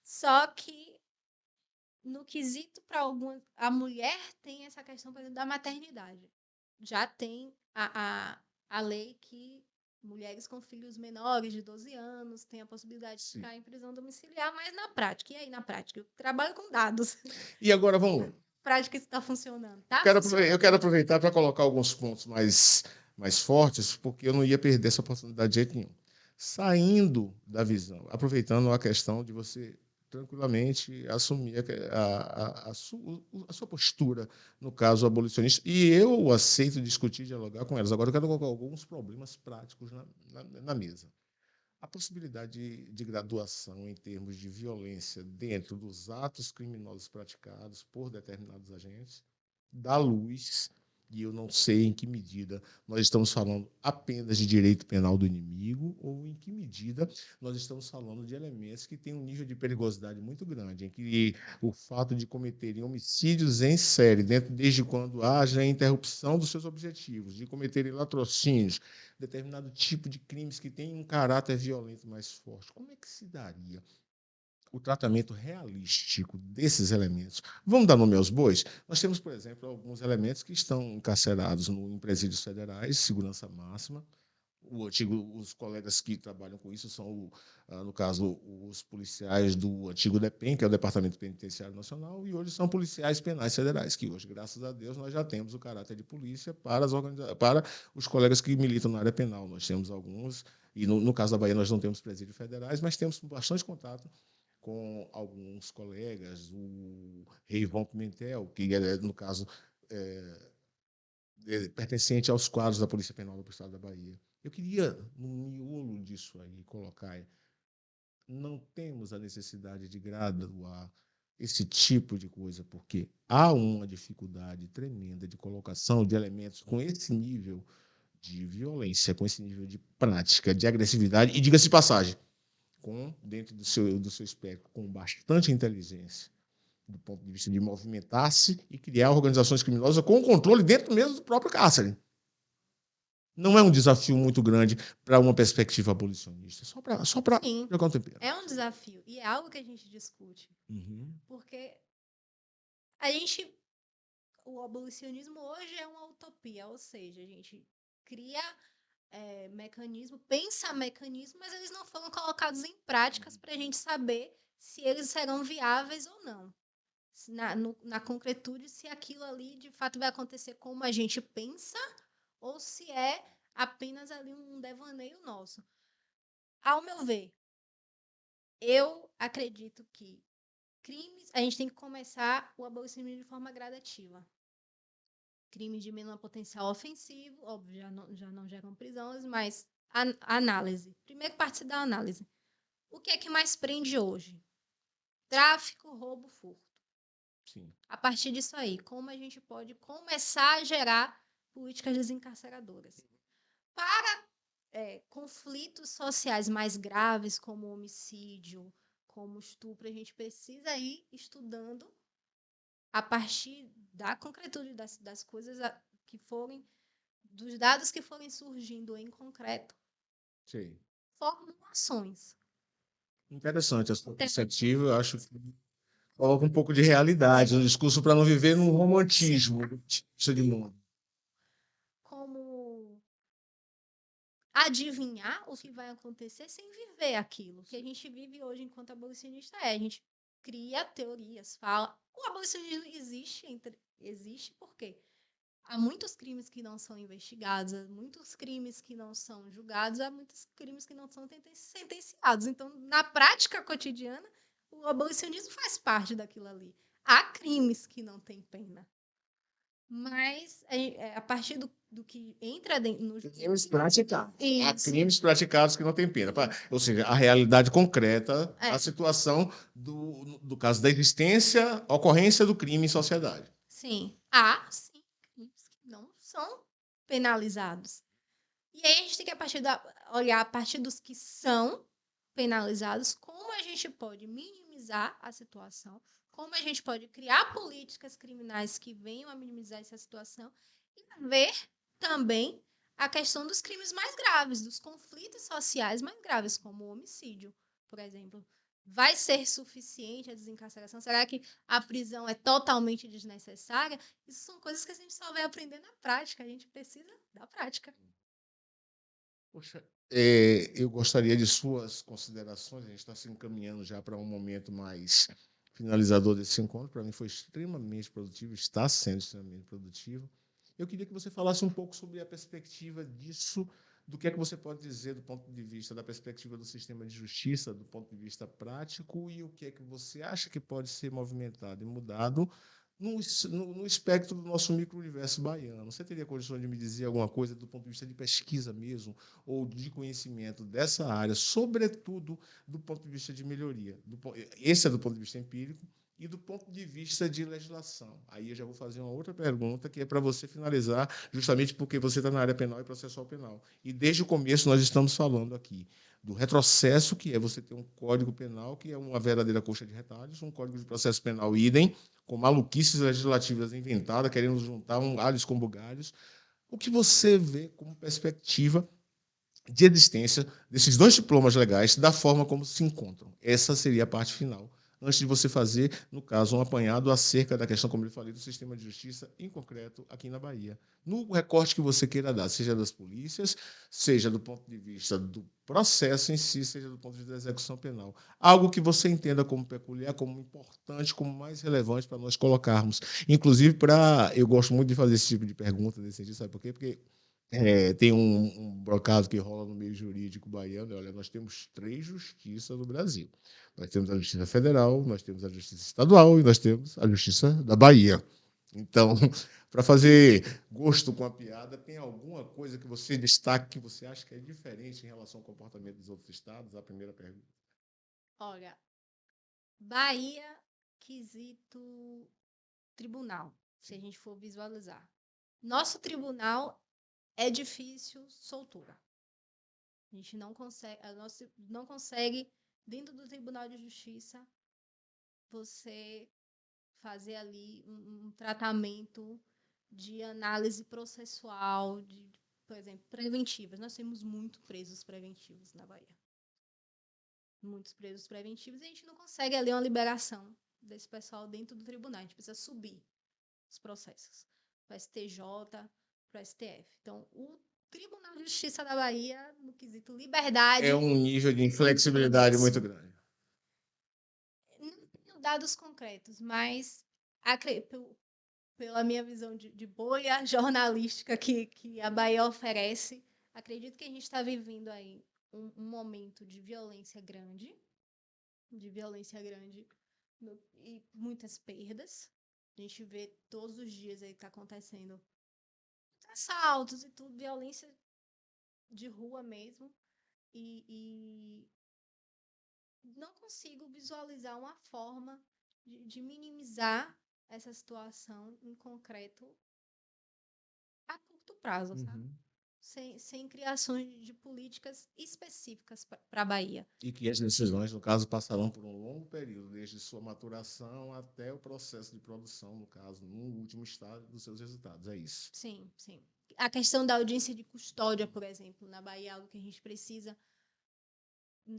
Só que, no quesito para a mulher tem essa questão, por exemplo, da maternidade. Já tem a lei que mulheres com filhos menores de 12 anos têm a possibilidade de ficar em prisão domiciliar, mas na prática, e aí na prática? Eu trabalho com dados. E agora vamos lá. Prática isso está funcionando, tá? Eu quero aproveitar para colocar alguns pontos mais fortes, porque eu não ia perder essa oportunidade de jeito nenhum. Saindo da visão, aproveitando a questão de você tranquilamente assumir a sua postura, no caso abolicionista, e eu aceito discutir, dialogar com elas. Agora eu quero colocar alguns problemas práticos na mesa. A possibilidade de graduação em termos de violência dentro dos atos criminosos praticados por determinados agentes dá luz, e eu não sei em que medida nós estamos falando apenas de direito penal do inimigo ou em que medida nós estamos falando de elementos que têm um nível de perigosidade muito grande, em que o fato de cometerem homicídios em série, desde quando haja a interrupção dos seus objetivos, de cometerem latrocínios, determinado tipo de crimes que têm um caráter violento mais forte. Como é que se daria o tratamento realístico desses elementos? Vamos dar nome aos bois? Nós temos, por exemplo, alguns elementos que estão encarcerados em presídios federais, segurança máxima. Os colegas que trabalham com isso são, no caso, os policiais do antigo DEPEN, que é o Departamento Penitenciário Nacional, e hoje são policiais penais federais, que hoje, graças a Deus, nós já temos o caráter de polícia para os colegas que militam na área penal. Nós temos alguns, e no caso da Bahia nós não temos presídios federais, mas temos bastante contato com alguns colegas, o Reivon Pimentel, que é, no caso, pertencente aos quadros da Polícia Penal do Estado da Bahia. Eu queria, no miolo disso aí, colocar, não temos a necessidade de graduar esse tipo de coisa, porque há uma dificuldade tremenda de colocação de elementos com esse nível de violência, com esse nível de prática, de agressividade, e diga-se de passagem, dentro do seu espectro, com bastante inteligência, do ponto de vista de movimentar-se e criar organizações criminosas com controle dentro mesmo do próprio cárcere. Não é um desafio muito grande para uma perspectiva abolicionista, só para Sim, jogar um tempero. é um desafio e é algo que a gente discute, porque a gente, o abolicionismo hoje é uma utopia, ou seja, a gente cria mecanismo, pensa mecanismo, mas eles não foram colocados em práticas para a gente saber se eles serão viáveis ou não. Na concretude, se aquilo ali de fato vai acontecer como a gente pensa ou se é apenas ali um devaneio nosso. Ao meu ver, eu acredito que crimes, a gente tem que começar o abolicionismo de forma gradativa. Crimes de menor potencial ofensivo, óbvio, já não geram prisões, mas a análise. Primeiro parte da análise. O que é que mais prende hoje? Tráfico, roubo, furto. Sim. A partir disso aí, como a gente pode começar a gerar políticas desencarceradoras? Para conflitos sociais mais graves, como homicídio, como estupro, a gente precisa ir estudando a partir da concretude das coisas que forem, dos dados que forem surgindo em concreto, Sim. formulações. Interessante a sua perspectiva, eu acho que coloca um pouco de realidade no discurso para não viver num romantismo de mundo. Como adivinhar o que vai acontecer sem viver aquilo. O que a gente vive hoje enquanto abolicionista a gente cria teorias, fala. O abolicionismo existe porque há muitos crimes que não são investigados, há muitos crimes que não são julgados, há muitos crimes que não são sentenciados. Então, na prática cotidiana, o abolicionismo faz parte daquilo ali. Há crimes que não têm pena. Mas a partir do que entra dentro no Crimes praticados. Há Isso. crimes praticados que não têm pena. Ou seja, a realidade concreta, É. a situação do caso da existência, ocorrência do crime em sociedade. Sim. Há, sim, crimes que não são penalizados. E aí a gente tem que olhar a partir dos que são penalizados, como a gente pode minimizar a situação, como a gente pode criar políticas criminais que venham a minimizar essa situação e ver também a questão dos crimes mais graves, dos conflitos sociais mais graves, como o homicídio, por exemplo. Vai ser suficiente a desencarceração? Será que a prisão é totalmente desnecessária? Isso são coisas que a gente só vai aprender na prática. A gente precisa da prática. Poxa, eu gostaria de suas considerações. A gente está se encaminhando já para um momento mais finalizador desse encontro. Para mim foi extremamente produtivo, está sendo extremamente produtivo. Eu queria que você falasse um pouco sobre a perspectiva disso, do que é que você pode dizer do ponto de vista da perspectiva do sistema de justiça, do ponto de vista prático, e o que é que você acha que pode ser movimentado e mudado no espectro do nosso micro-universo baiano. Você teria condições de me dizer alguma coisa do ponto de vista de pesquisa mesmo, ou de conhecimento dessa área, sobretudo do ponto de vista de melhoria? Esse é do ponto de vista empírico e do ponto de vista de legislação. Aí eu já vou fazer uma outra pergunta, que é para você finalizar, justamente porque você está na área penal e processual penal. E desde o começo nós estamos falando aqui do retrocesso, que é você ter um código penal, que é uma verdadeira coxa de retalhos, um código de processo penal idem, com maluquices legislativas inventadas, querendo juntar alhos com bugalhos. O que você vê como perspectiva de existência desses dois diplomas legais, da forma como se encontram? Essa seria a parte final, antes de você fazer, no caso, um apanhado acerca da questão, como eu falei, do sistema de justiça, em concreto, aqui na Bahia. No recorte que você queira dar, seja das polícias, seja do ponto de vista do processo em si, seja do ponto de vista da execução penal. Algo que você entenda como peculiar, como importante, como mais relevante para nós colocarmos. Inclusive, eu gosto muito de fazer esse tipo de pergunta, desse sentido, sabe por quê? Porque tem um brocado que rola no meio jurídico baiano. Olha, nós temos 3 justiças no Brasil. Nós temos a Justiça Federal, nós temos a Justiça Estadual e nós temos a Justiça da Bahia. Então, para fazer gosto com a piada, tem alguma coisa que você destaque que você acha que é diferente em relação ao comportamento dos outros estados? A primeira pergunta. Olha, Bahia, quesito tribunal, se a gente for visualizar. Nosso tribunal é difícil soltura. A gente não consegue dentro do Tribunal de Justiça, você fazer ali um tratamento de análise processual, por exemplo, preventivas. Nós temos muitos presos preventivos na Bahia. Muitos presos preventivos, e a gente não consegue ali uma liberação desse pessoal dentro do tribunal. A gente precisa subir os processos para o STJ, para o STF. Então, o Tribunal de Justiça da Bahia, no quesito liberdade... É um nível de inflexibilidade muito grande. Não tenho dados concretos, mas pela minha visão de bolha jornalística que a Bahia oferece, acredito que a gente está vivendo aí um momento de violência grande e muitas perdas. A gente vê todos os dias aí que está acontecendo assaltos e tudo, violência de rua mesmo, e não consigo visualizar uma forma de minimizar essa situação em concreto a curto prazo, sabe? Sem criações de políticas específicas para a Bahia. E que as decisões, no caso, passarão por um longo período, desde sua maturação até o processo de produção, no caso, no último estágio dos seus resultados. É isso. Sim, sim. A questão da audiência de custódia, por exemplo, na Bahia é algo que a gente precisa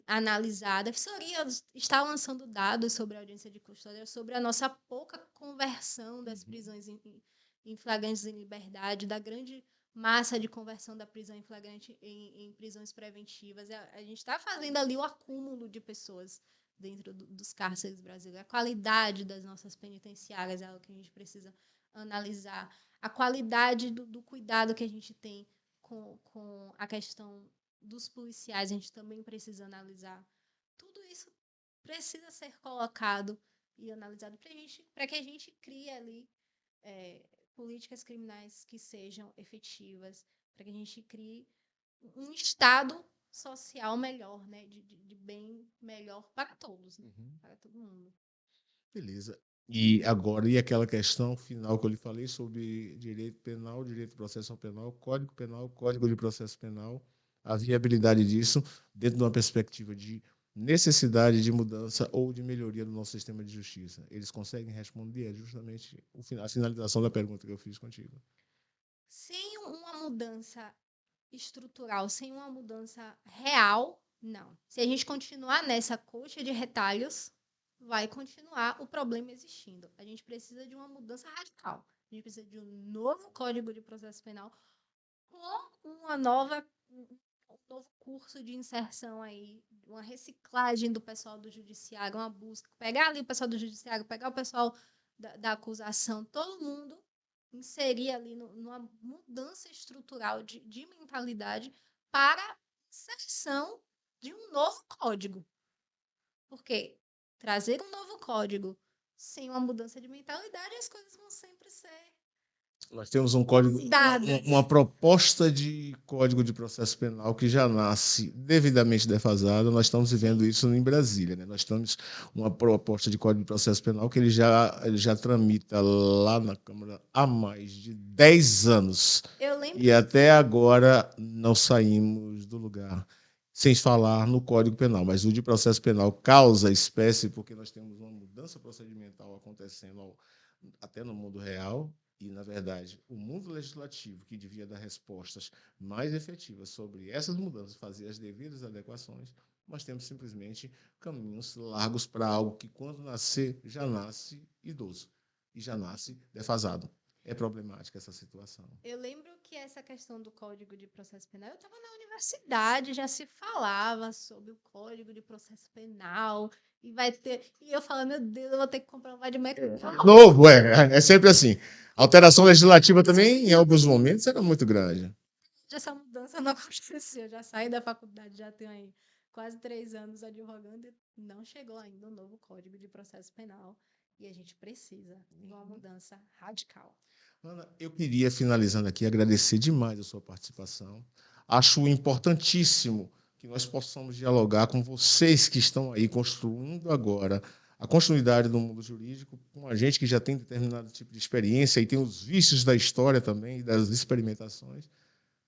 analisar. A Defensoria está lançando dados sobre a audiência de custódia, sobre a nossa pouca conversão das prisões em flagrantes em liberdade, da grande massa de conversão da prisão em flagrante em prisões preventivas. A gente está fazendo ali o acúmulo de pessoas dentro dos cárceres brasileiros. A qualidade das nossas penitenciárias é algo que a gente precisa analisar. A qualidade do cuidado que a gente tem com a questão dos policiais, a gente também precisa analisar. Tudo isso precisa ser colocado e analisado para que a gente crie ali políticas criminais que sejam efetivas, para que a gente crie um estado social melhor, né, de bem melhor para todos, né, para todo mundo. Beleza. E agora, e aquela questão final que eu lhe falei sobre direito penal, direito processual penal, código de processo penal, a viabilidade disso dentro de uma perspectiva de necessidade de mudança ou de melhoria do nosso sistema de justiça. Eles conseguem responder? É justamente a finalização da pergunta que eu fiz contigo. Sem uma mudança estrutural, sem uma mudança real, não. Se a gente continuar nessa coxa de retalhos, vai continuar o problema existindo. A gente precisa de uma mudança radical. A gente precisa de um novo Código de Processo Penal com um novo curso de inserção aí, uma reciclagem do pessoal do judiciário, uma busca, pegar ali o pessoal do judiciário, pegar o pessoal da acusação, todo mundo inserir ali numa mudança estrutural de mentalidade para a inserção de um novo código. Porque trazer um novo código sem uma mudança de mentalidade, as coisas vão sempre ser... Nós temos um código, uma proposta de código de processo penal que já nasce devidamente defasada. Nós estamos vivendo isso em Brasília, né? Nós temos uma proposta de código de processo penal que ele já tramita lá na Câmara há mais de 10 anos. E até agora não saímos do lugar. Sem falar no Código Penal, mas o de processo penal causa espécie porque nós temos uma mudança procedimental acontecendo até no mundo real. E, na verdade, o mundo legislativo, que devia dar respostas mais efetivas sobre essas mudanças, fazer as devidas adequações, nós temos simplesmente caminhos largos para algo que, quando nascer, já nasce idoso e já nasce defasado. É problemática essa situação. Eu lembro que essa questão do Código de Processo Penal, eu estava na universidade, já se falava sobre o Código de Processo Penal, e vai ter... E eu falava, meu Deus, eu vou ter que comprar um vademecum. Novo, é sempre assim. A alteração legislativa também, em alguns momentos, era muito grande. Essa mudança não aconteceu. Eu já saí da faculdade, já tenho aí quase 3 anos advogando, e não chegou ainda o novo Código de Processo Penal. E a gente precisa de uma mudança radical. Ana, eu queria, finalizando aqui, agradecer demais a sua participação. Acho importantíssimo que nós possamos dialogar com vocês que estão aí construindo agora a continuidade do mundo jurídico, com a gente que já tem determinado tipo de experiência e tem os vícios da história também, das experimentações.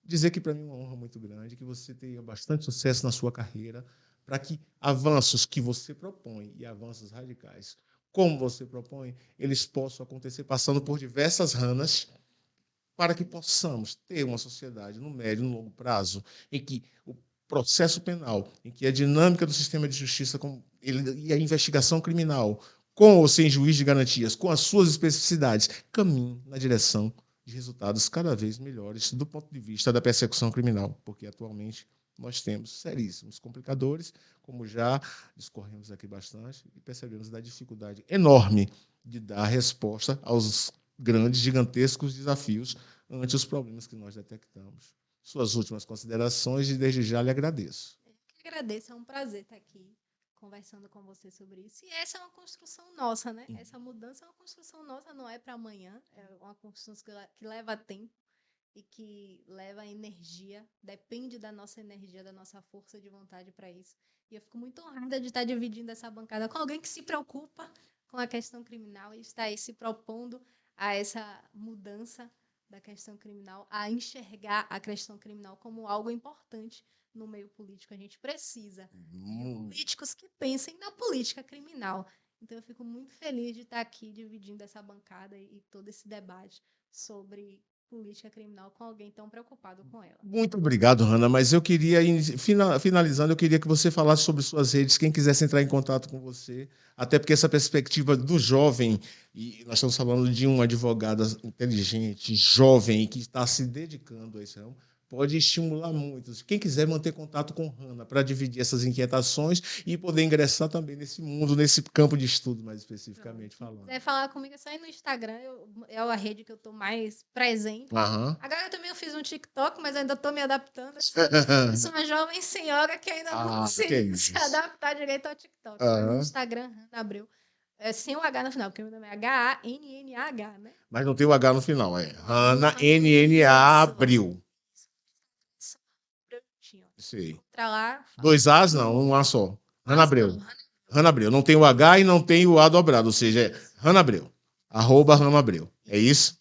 Dizer que para mim é uma honra muito grande, que você tenha bastante sucesso na sua carreira, para que avanços que você propõe e avanços radicais, como você propõe, eles possam acontecer passando por diversas ranas, para que possamos ter uma sociedade no médio e no longo prazo em que o processo penal, em que a dinâmica do sistema de justiça e a investigação criminal, com ou sem juiz de garantias, com as suas especificidades, caminhe na direção de resultados cada vez melhores do ponto de vista da persecução criminal, porque atualmente nós temos seríssimos complicadores, como já discorremos aqui bastante, e percebemos da dificuldade enorme de dar resposta aos grandes, gigantescos desafios ante os problemas que nós detectamos. Suas últimas considerações e desde já lhe agradeço. Eu que agradeço, é um prazer estar aqui conversando com você sobre isso. E essa é uma construção nossa, né? Essa mudança é uma construção nossa, não é para amanhã, é uma construção que leva tempo e que leva energia, depende da nossa energia, da nossa força de vontade para isso. E eu fico muito honrada de estar dividindo essa bancada com alguém que se preocupa com a questão criminal e está aí se propondo a essa mudança da questão criminal, a enxergar a questão criminal como algo importante no meio político. A gente precisa de políticos que pensem na política criminal. Então, eu fico muito feliz de estar aqui dividindo essa bancada e todo esse debate sobre política criminal com alguém tão preocupado com ela. Muito obrigado, Hanna, mas eu queria, finalizando, eu queria que você falasse sobre suas redes, quem quisesse entrar em contato com você, até porque essa perspectiva do jovem, e nós estamos falando de uma advogada inteligente, jovem, que está se dedicando a isso, pode estimular muitos. Quem quiser manter contato com Hanna para dividir essas inquietações e poder ingressar também nesse mundo, nesse campo de estudo, mais especificamente falando. Se quiser falar comigo, é só ir no Instagram, é a rede que eu estou mais presente. Agora eu também fiz um TikTok, mas ainda estou me adaptando. Eu sou uma jovem senhora que ainda não consigo se adaptar direito ao TikTok. No Instagram, Hanna Abreu. É sem o H no final, porque meu nome é H-A-N-N-A-H, né? Mas não tem o H no final, é Hanna N-N-A Abreu. Sei. Lá, 2 As não, um A só. Hanna Abreu. Hanna Abreu. Não tem o H e não tem o A dobrado, ou seja, é Hanna Abreu. @Hanna Abreu. É isso?